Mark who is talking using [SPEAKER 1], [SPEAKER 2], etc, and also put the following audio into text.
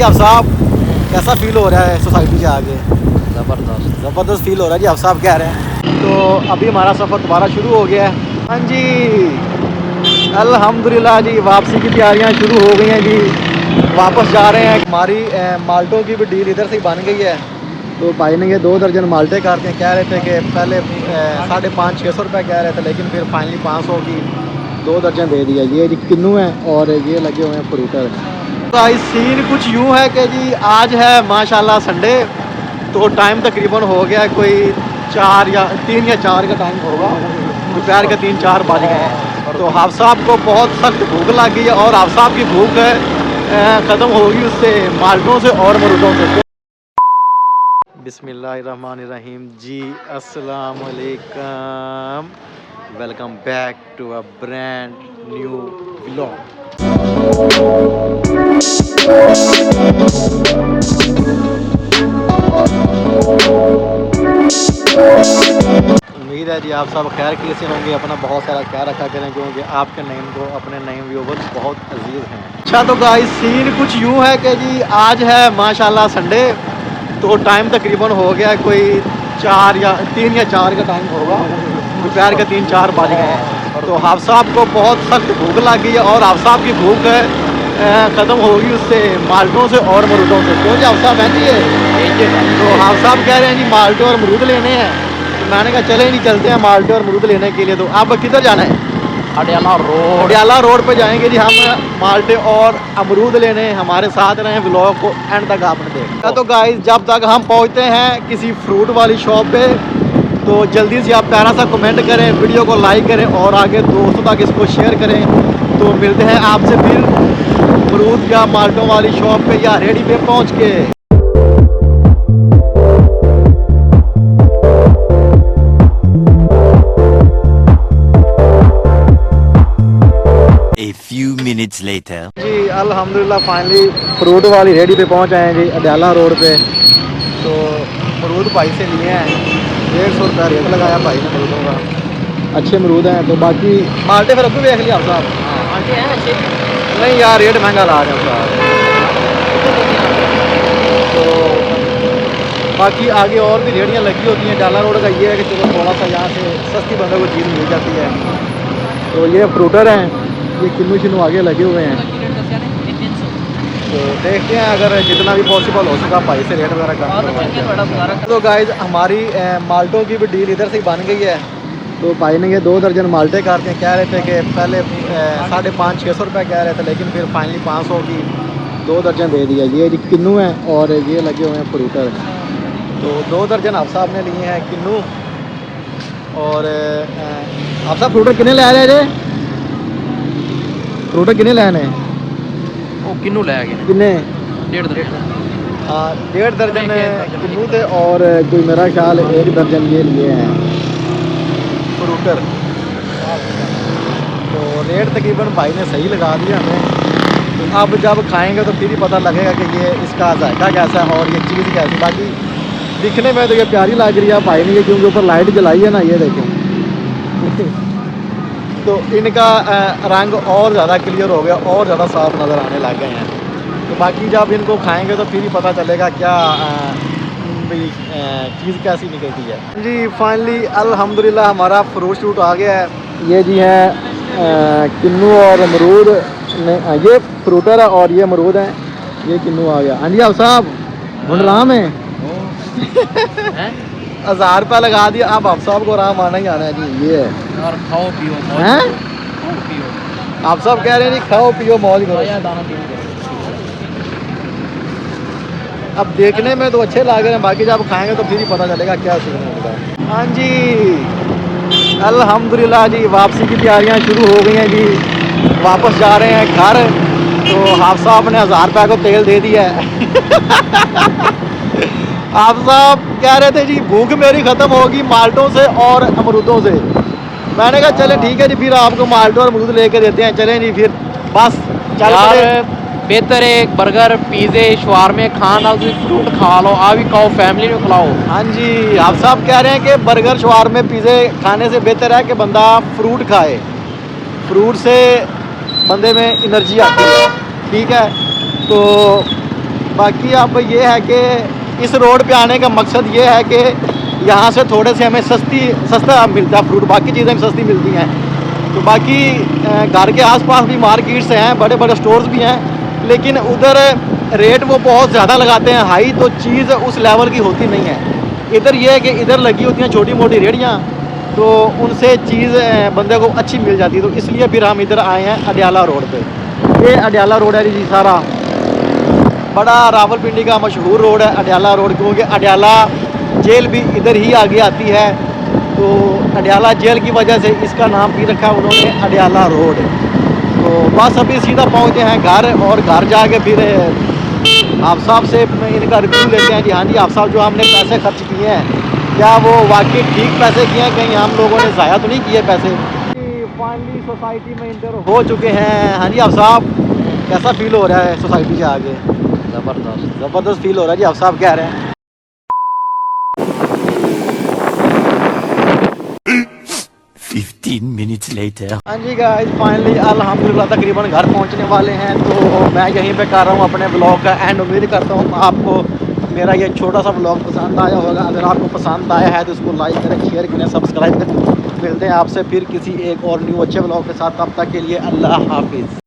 [SPEAKER 1] आप साहब कैसा फील हो रहा है सोसाइटी से आगे?
[SPEAKER 2] ज़बरदस्त
[SPEAKER 1] फील हो रहा है जी, आप साहब कह रहे हैं। तो अभी हमारा सफ़र दोबारा शुरू हो गया है। हाँ जी, अल्हम्दुलिल्लाह जी, वापसी की तैयारियां शुरू हो गई हैं जी। वापस जा रहे हैं। हमारी माल्टों की भी डील इधर से ही बन गई है। तो भाई ने ये 2 दर्जन माल्टे काट के कह रहे थे कि पहले 550-600 रुपये कह रहे थे, लेकिन फिर फाइनली 500 की 2 दर्जन दे दिया। ये जी किन्नू है और ये लगे हुए हैं फ्रूटर। तो सीन कुछ यूँ है कि जी आज है माशाल्लाह संडे, तो टाइम तकरीबन हो गया कोई 4 या 3 या 4 का टाइम होगा। दोपहर के 3-4 बज गए हैं। तो हाफ़ साहब को बहुत सख्त भूख लग गई है और हाफ़ साहब की भूख ख़त्म होगी उससे माल्टों से और मरूदों से। बिस्मिल्लाहिर्रहमानिर्रहीम जी, अस्सलाम वालेकुम, welcome back to a brand new vlog. उम्मीद है जी आप सब खैर कैसे होंगे। अपना बहुत सारा ख्याल रखा करें क्योंकि आपके नईम को अपने नईम व्यूवर्स बहुत अजीज़ हैं। अच्छा तो गाइस सीन कुछ यूँ है कि जी आज है माशाल्लाह संडे, तो टाइम तकरीबन हो गया कोई 4 या 3 या 4 का टाइम होगा। दोपहर के 3-4 बज गए हैं। तो हाफ़ साहब को बहुत सख्त भूख लग गई है और हाफ़ साहब की भूख ख़त्म होगी उससे माल्टों से और मरूदों से। क्यों जी हाफ़ साहब हैं जी ये? तो हाफ़ साहब कह रहे हैं जी माल्टे और मरूद लेने हैं। तो मैंने कहा चले नहीं चलते हैं माल्टे और मरूद लेने के लिए। तो अब किधर जाना है? अडियाला रोड पे जाएंगे जी हम माल्टे और अमरूद लेने। हमारे साथ रहें, व्लॉग को एंड तक आपने देखा। तो गाइस जब तक हम पहुंचते हैं किसी फ्रूट वाली शॉप पे, तो जल्दी से आप प्यारा सा कमेंट करें, वीडियो को लाइक करें और आगे दोस्तों तक इसको शेयर करें। तो मिलते हैं आपसे फिर अमरूद या माल्टों वाली शॉप पे या रेडी पे पहुँच के।
[SPEAKER 3] A few minutes later.
[SPEAKER 1] जी अल्हम्दुलिल्लाह फाइनली फ्रूट वाली रेडी पे पहुंच आए हैं जी, अडियाला रोड पे। तो अमरूद भाई से लिए हैं, 150 रुपया रेट लगाया भाई ने अमरूदों का। अच्छे अमरूद हैं। तो बाकी माल्टे फिर अभी देख लिया आप साहब?
[SPEAKER 2] माल्टे हैं अच्छे।
[SPEAKER 1] नहीं यार रेट महंगा ला रहे हैं साहब। तो बाकी आगे और भी रेहड़ियाँ लगी होती हैं। अडियाला रोड का ये है कि चलो थोड़ा सा यहाँ से सस्ती बंदे को चीज़ मिल जाती है। तो ये फ्रूटर हैं, ये किन्नू शिन्नू आगे लगे हुए हैं। तो देखते हैं अगर जितना भी पॉसिबल हो सका भाई से रेट वगैरह कम। तो गाइज हमारी माल्टों की भी डील इधर से ही बन गई है। तो भाई ने ये 2 दर्जन माल्टे काट के कह रहे थे कि पहले 550-600 रुपये कह रहे थे, लेकिन फिर फाइनली 500 की 2 दर्जन दे दिया। ये जी किन्नू हैं और ये लगे हुए हैं फ्रूटर। तो 2 दर्जन आप साहब ने लिए हैं किन्नू। और आप साहब फ्रूटर कितने ले रहे थे? फ्रूटर कितने लेने?
[SPEAKER 2] वो किन्नू ले गए
[SPEAKER 1] कितने?
[SPEAKER 2] 1.5 दर्जन।
[SPEAKER 1] हाँ 1.5 दर्जन किन्नू थे और कोई मेरा ख्याल 1 दर्जन ये लिए हैं फ्रूटर। तो रेट तकरीबन भाई ने सही लगा दिया हमें। तो अब जब खाएंगे तो फिर ही पता लगेगा कि ये इसका जायका कैसा है और ये चीज़ कैसी। बाकी दिखने में तो ये प्यारी लग रही है भाई ने, ये क्योंकि ऊपर लाइट जलाई है ना, ये देखें। तो इनका रंग और ज़्यादा क्लियर हो गया और ज़्यादा साफ नज़र आने लग गए हैं। तो बाकी जब इनको खाएंगे तो फिर ही पता चलेगा क्या चीज़ कैसी निकलती है। जी फाइनली अल्हम्दुलिल्लाह हमारा फ्रूट शूट आ गया है। ये जी है किन्नू और अमरूद। ये फ्रूटर है और ये अमरूद है। ये किन्नू आ गया। हाँ जी आप साहब ढूंढ राम है। 1000 रुपया लगा दिया। अब आप साहब को आराम आना ही आना है जी। ये है
[SPEAKER 2] और खाओ पियो
[SPEAKER 1] हैं,
[SPEAKER 2] खाओ पियो।
[SPEAKER 1] आप सब कह रहे हैं जी खाओ पियो मौज करो।
[SPEAKER 2] दाना पियो।
[SPEAKER 1] अब देखने में तो अच्छे लग रहे हैं, बाकी जब खाएंगे तो फिर ही पता चलेगा क्या सीन होगा। हाँ जी अल्हम्दुलिल्लाह जी, वापसी की तैयारियां शुरू हो गई हैं जी। वापस जा रहे हैं घर। तो हाफ़ साहब ने 1000 रुपये को तेल दे दिया है। हाफ़ साहब कह रहे थे जी भूख मेरी ख़त्म होगी माल्टों से और अमरूदों से। मैंने कहा चले ठीक है जी, फिर आपको माल्टे और अमरूद लेके देते हैं। चलें जी फिर बस चल पड़े।
[SPEAKER 2] बेहतर है बर्गर पिज़्ज़े शवारमे खान और फ्रूट खा लो। आ भी खाओ, फैमिली में खिलाओ।
[SPEAKER 1] हाँ जी आप साहब कह रहे हैं कि बर्गर शवारमे पिज़्ज़े खाने से बेहतर है कि बंदा फ्रूट खाए। फ्रूट से बंदे में एनर्जी आती है। ठीक है तो बाकी अब ये है कि इस रोड पे आने का मकसद ये है कि यहाँ से थोड़े से हमें सस्ता मिलता है फ्रूट, बाकी चीज़ें भी सस्ती मिलती हैं। तो बाकी घर के आसपास भी मार्केट्स हैं, बड़े बड़े स्टोर्स भी हैं, लेकिन उधर रेट वो बहुत ज़्यादा लगाते हैं हाई, तो चीज़ उस लेवल की होती नहीं है। इधर ये है कि इधर लगी होती हैं छोटी मोटी रेहड़ियाँ, तो उनसे चीज़ बंदे को अच्छी मिल जाती है। तो इसलिए फिर हम इधर आए हैं अडयाला रोड पे। ये अडयाला रोड है जी सारा, बड़ा रावलपिंडी का मशहूर रोड है अडयाला रोड, क्योंकि अडयाला जेल भी इधर ही आगे आती है। तो अडयाला जेल की वजह से इसका नाम भी रखा उन्होंने अडयाला रोड। तो बस अभी सीधा पहुँचे हैं घर, और घर जाके फिर आप साहब से इनका रिव्यू लेते हैं। जी हाँ जी, आप साहब जो हमने पैसे खर्च किए हैं, क्या वो वाकई ठीक पैसे किए हैं, कहीं हम लोगों ने ज़ाया तो नहीं किए पैसे। फाइनली सोसाइटी में इंटर हो चुके हैं। हाँ जी आप साहब, कैसा फील हो रहा है सोसाइटी से आगे? ज़बरदस्त फील हो रहा है जी, आप साहब कह रहे हैं।
[SPEAKER 3] 15 minutes later.
[SPEAKER 1] हाँ जी गाइस, फाइनली अल्हम्दुलिल्लाह तकरीबन घर पहुंचने वाले हैं। तो मैं यहीं पे कर रहा हूँ अपने ब्लॉग का एंड। उम्मीद करता हूँ आपको मेरा ये छोटा सा ब्लॉग पसंद आया होगा। अगर आपको पसंद आया है तो इसको लाइक करें, शेयर करें, सब्सक्राइब करें। मिलते हैं आपसे फिर किसी एक और न्यू अच्छे ब्लॉग के साथ। तब तक के लिए अल्लाह हाफिज़।